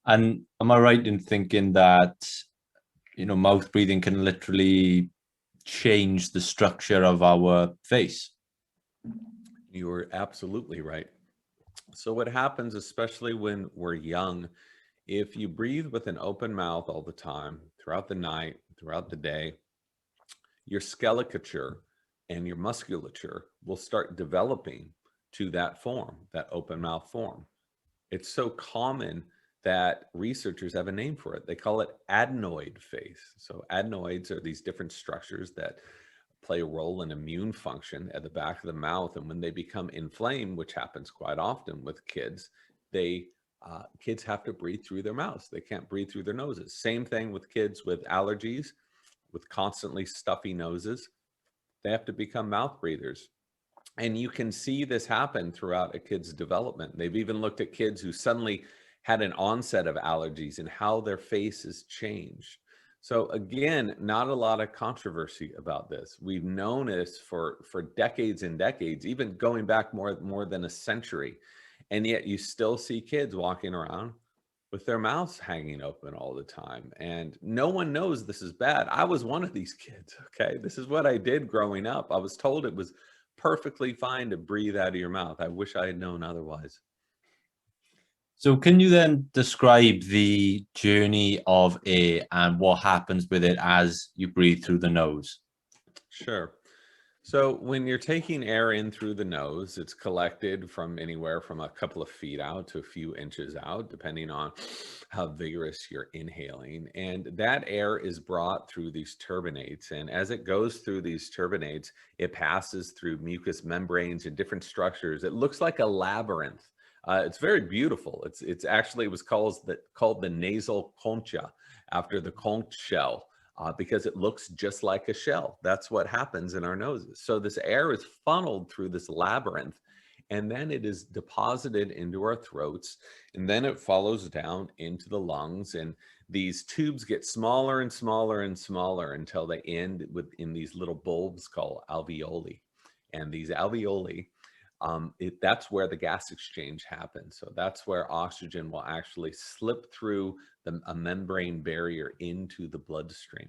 And am I right in thinking that, mouth breathing can literally change the structure of our face? You are absolutely right. So what happens, especially when we're young, if you breathe with an open mouth all the time, throughout the night, throughout the day, your skeleton and your musculature will start developing to that form, that open mouth form. It's so common that researchers have a name for it. They call it adenoid face. So adenoids are these different structures that play a role in immune function at the back of the mouth. And when they become inflamed, which happens quite often with kids, they kids have to breathe through their mouths. They can't breathe through their noses. Same thing with kids with allergies, with constantly stuffy noses. They have to become mouth breathers. And you can see this happen throughout a kid's development. They've even looked at kids who suddenly had an onset of allergies and how their faces changed. So again, not a lot of controversy about this. We've known this for decades and decades, even going back more than a century. And yet you still see kids walking around with their mouths hanging open all the time. And no one knows this is bad. I was one of these kids, okay? This is what I did growing up. I was told it was perfectly fine to breathe out of your mouth. I wish I had known otherwise. So can you then describe the journey of air and what happens with it as you breathe through the nose? Sure. So when you're taking air in through the nose, it's collected from anywhere from a couple of feet out to a few inches out, depending on how vigorous you're inhaling. And that air is brought through these turbinates. And as it goes through these turbinates, it passes through mucous membranes and different structures. It looks like a labyrinth. It's very beautiful. It's actually, it was called the nasal concha, after the conch shell, because it looks just like a shell. That's what happens in our noses. So this air is funneled through this labyrinth, and then it is deposited into our throats, and then it follows down into the lungs. And these tubes get smaller and smaller and smaller until they end in these little bulbs called alveoli. And these alveoli, that's where the gas exchange happens. So that's where oxygen will actually slip through a membrane barrier into the bloodstream.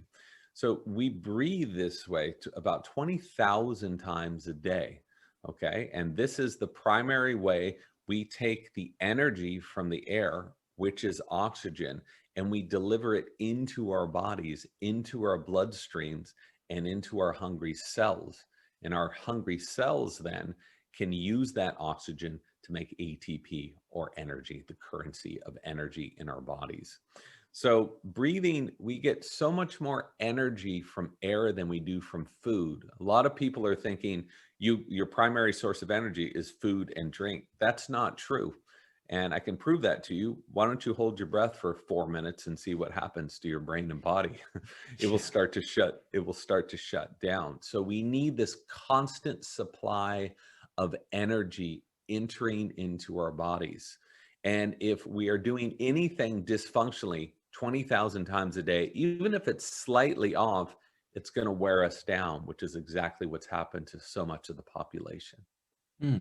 So we breathe this way to about 20,000 times a day. Okay. And this is the primary way we take the energy from the air, which is oxygen, and we deliver it into our bodies, into our bloodstreams, and into our hungry cells. And our hungry cells then can use that oxygen to make ATP, or energy, the currency of energy in our bodies. So breathing, we get so much more energy from air than we do from food. A lot of people are thinking your primary source of energy is food and drink. That's not true. And I can prove that to you. Why don't you hold your breath for 4 minutes and see what happens to your brain and body? It will start to shut down. So we need this constant supply of energy entering into our bodies. And if we are doing anything dysfunctionally 20,000 times a day, even if it's slightly off, it's going to wear us down, which is exactly what's happened to so much of the population.